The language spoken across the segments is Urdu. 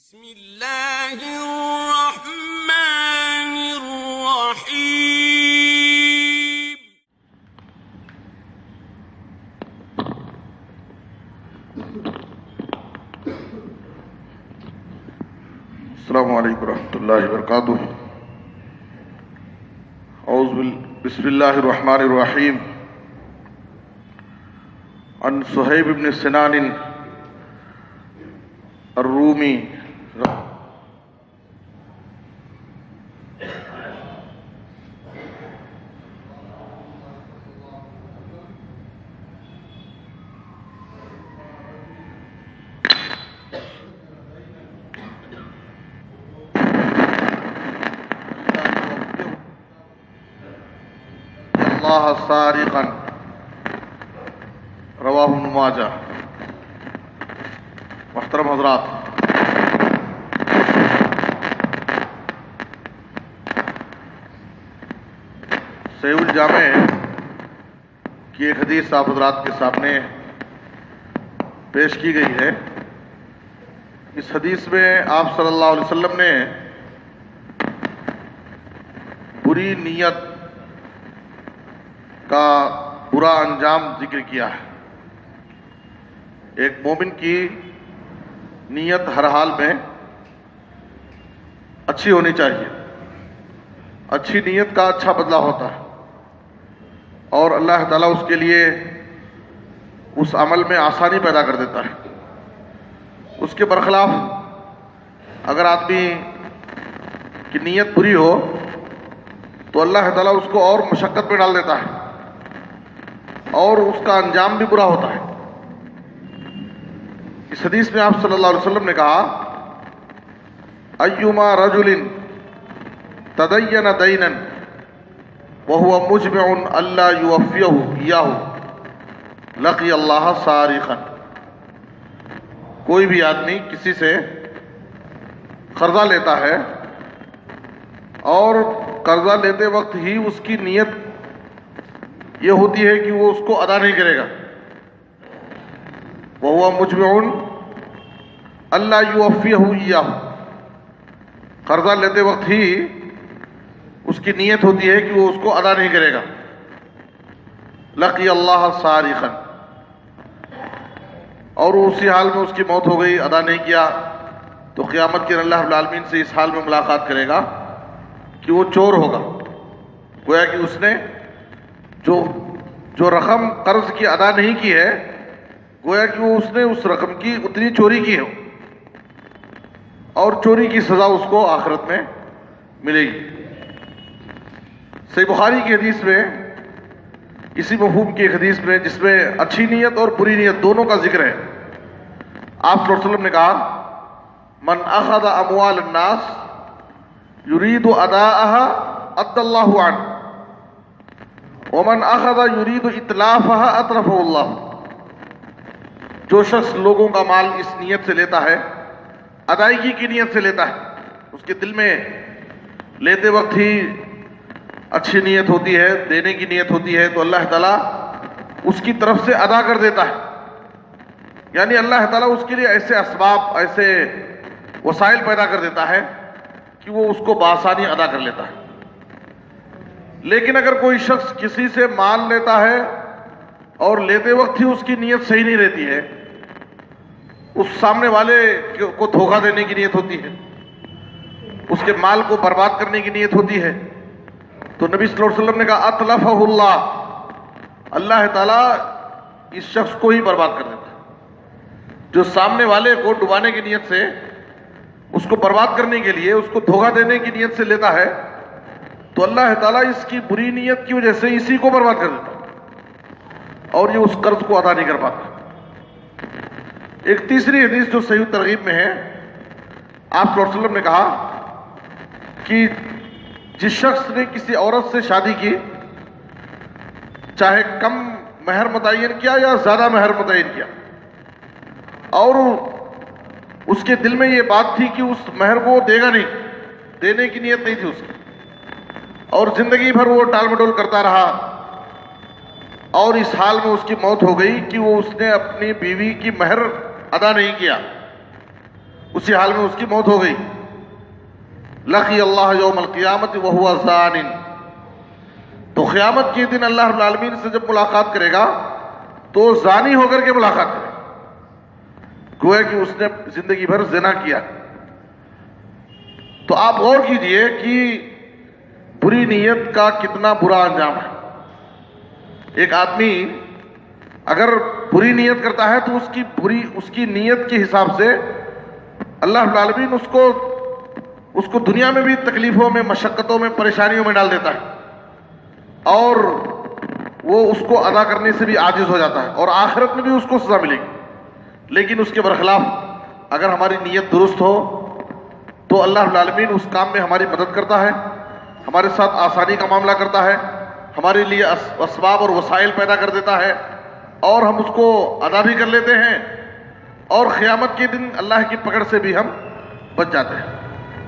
بسم اللہ الرحمن الرحیم۔ السلام علیکم ورحمۃ اللہ وبرکاتہ۔ بسم اللہ الرحمن الرحیم۔ عن صہیب بن سنان الرومی اللہ سارقا، رواہ ابن ماجہ۔ محترم حضرات، صحیح الجامع کی ایک حدیث آپ حضرات کے سامنے پیش کی گئی ہے۔ اس حدیث میں آپ صلی اللہ علیہ وسلم نے بری نیت کا برا انجام ذکر کیا ہے۔ ایک مومن کی نیت ہر حال میں اچھی ہونی چاہیے۔ اچھی نیت کا اچھا بدلہ ہوتا ہے، اور اللہ تعالیٰ اس کے لیے اس عمل میں آسانی پیدا کر دیتا ہے۔ اس کے برخلاف اگر آدمی کی نیت بری ہو تو اللہ تعالیٰ اس کو اور مشقت میں ڈال دیتا ہے، اور اس کا انجام بھی برا ہوتا ہے۔ اس حدیث میں آپ صلی اللہ علیہ وسلم نے کہا، ایما رجل تدین دینا وهو مجمع الا یوفیہ ایاہ لقی اللہ سارقا۔ کوئی بھی آدمی کسی سے قرضہ لیتا ہے اور قرضہ لیتے وقت ہی اس کی نیت یہ ہوتی ہے کہ وہ اس کو ادا نہیں کرے گا، وَهُوَ مُجْمِعٌ أَلَّا يُوَفِّيَهُ إِيَّاهُ، قرضہ لیتے وقت ہی اس کی نیت ہوتی ہے کہ وہ اس کو ادا نہیں کرے گا، لَقِيَ اللَّهَ سَارِقًا، اور اسی حال میں اس کی موت ہو گئی، ادا نہیں کیا، تو قیامت کے دن اللہ رب العالمین سے اس حال میں ملاقات کرے گا کہ وہ چور ہوگا۔ گویا کہ اس نے جو رقم قرض کی ادا نہیں کی ہے، گویا کہ وہ اس نے اس رقم کی اتنی چوری کی ہے، اور چوری کی سزا اس کو آخرت میں ملے گی۔ صحیح بخاری کی حدیث میں، اسی مفہوم کی ایک حدیث میں جس میں اچھی نیت اور بری نیت دونوں کا ذکر ہے، آپ صلی اللہ علیہ وسلم نے کہا، من اخذ اموال الناس یرید اداءها ادى اللہ عنہ، ومن اخذ یرید اتلافها اتلفه اللہ۔ جو شخص لوگوں کا مال اس نیت سے لیتا ہے، ادائیگی کی نیت سے لیتا ہے، اس کے دل میں لیتے وقت ہی اچھی نیت ہوتی ہے، دینے کی نیت ہوتی ہے، تو اللہ تعالیٰ اس کی طرف سے ادا کر دیتا ہے۔ یعنی اللہ تعالیٰ اس کے لیے ایسے اسباب، ایسے وسائل پیدا کر دیتا ہے کہ وہ اس کو بآسانی ادا کر لیتا ہے۔ لیکن اگر کوئی شخص کسی سے مال لیتا ہے اور لیتے وقت ہی اس کی نیت صحیح نہیں رہتی ہے، اس سامنے والے کو دھوکہ دینے کی نیت ہوتی ہے، اس کے مال کو برباد کرنے کی نیت ہوتی ہے، تو نبی صلی اللہ علیہ وسلم نے کہا اتلفہ اللہ، اللہ تعالیٰ اس شخص کو ہی برباد کر دیتا ہے۔ جو سامنے والے کو ڈبانے کی نیت سے، اس کو برباد کرنے کے لیے، اس کو دھوکہ دینے کی نیت سے لیتا ہے، تو اللہ تعالیٰ اس کی بری نیت کی وجہ سے اسی کو برباد کر دیتا ہے، اور یہ اس قرض کو ادا نہیں کر پاتا۔ ایک تیسری حدیث جو صحیح ترغیب میں ہے، آپ صلی اللہ علیہ وسلم نے کہا کہ جس شخص نے کسی عورت سے شادی کی، چاہے کم مہر متعین کیا یا زیادہ مہر متعین کیا، اور اس کے دل میں یہ بات تھی کہ اس مہر کو دے گا نہیں، دینے کی نیت نہیں تھی اس کی، اور زندگی بھر وہ ٹال مٹول کرتا رہا، اور اس حال میں اس کی موت ہو گئی کہ وہ اس نے اپنی بیوی کی مہر ادا نہیں کیا، اسی حال میں اس کی موت ہو گئی. لقی اللہ یوم القیامت وہو زان. تو قیامت کے دن اللہ رب العالمین سے جب ملاقات کرے گا تو زانی ہو کر کے ملاقات کرے گا، گویا کہ اس نے زندگی بھر زنا کیا. تو آپ غور کیجئے کہ بری نیت کا کتنا برا انجام ہے. ایک آدمی اگر بری نیت کرتا ہے تو اس کی نیت کے حساب سے اللہ رب العالمین اس کو دنیا میں بھی تکلیفوں میں، مشقتوں میں، پریشانیوں میں ڈال دیتا ہے اور وہ اس کو ادا کرنے سے بھی عاجز ہو جاتا ہے اور آخرت میں بھی اس کو سزا ملے گی. لیکن اس کے برخلاف اگر ہماری نیت درست ہو تو اللہ رب العالمین اس کام میں ہماری مدد کرتا ہے، ہمارے ساتھ آسانی کا معاملہ کرتا ہے، ہمارے لیے اسباب اور وسائل پیدا کر دیتا ہے اور ہم اس کو ادا بھی کر لیتے ہیں اور قیامت کے دن اللہ کی پکڑ سے بھی ہم بچ جاتے ہیں.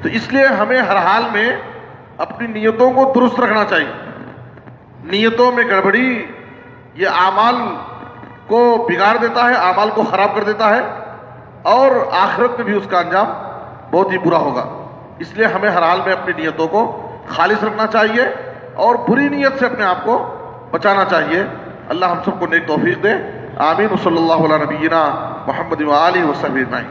تو اس لیے ہمیں ہر حال میں اپنی نیتوں کو درست رکھنا چاہیے. نیتوں میں گڑبڑی یہ اعمال کو بگاڑ دیتا ہے، اعمال کو خراب کر دیتا ہے اور آخرت میں بھی اس کا انجام بہت ہی برا ہوگا. اس لیے ہمیں ہر حال میں اپنی نیتوں کو خالص رکھنا چاہیے اور بری نیت سے اپنے آپ کو بچانا چاہیے. اللہ ہم سب کو نیک توفیق دے. آمین. صلی اللہ علیہ نبینا محمد و آلہ و صحبہ اجمعین.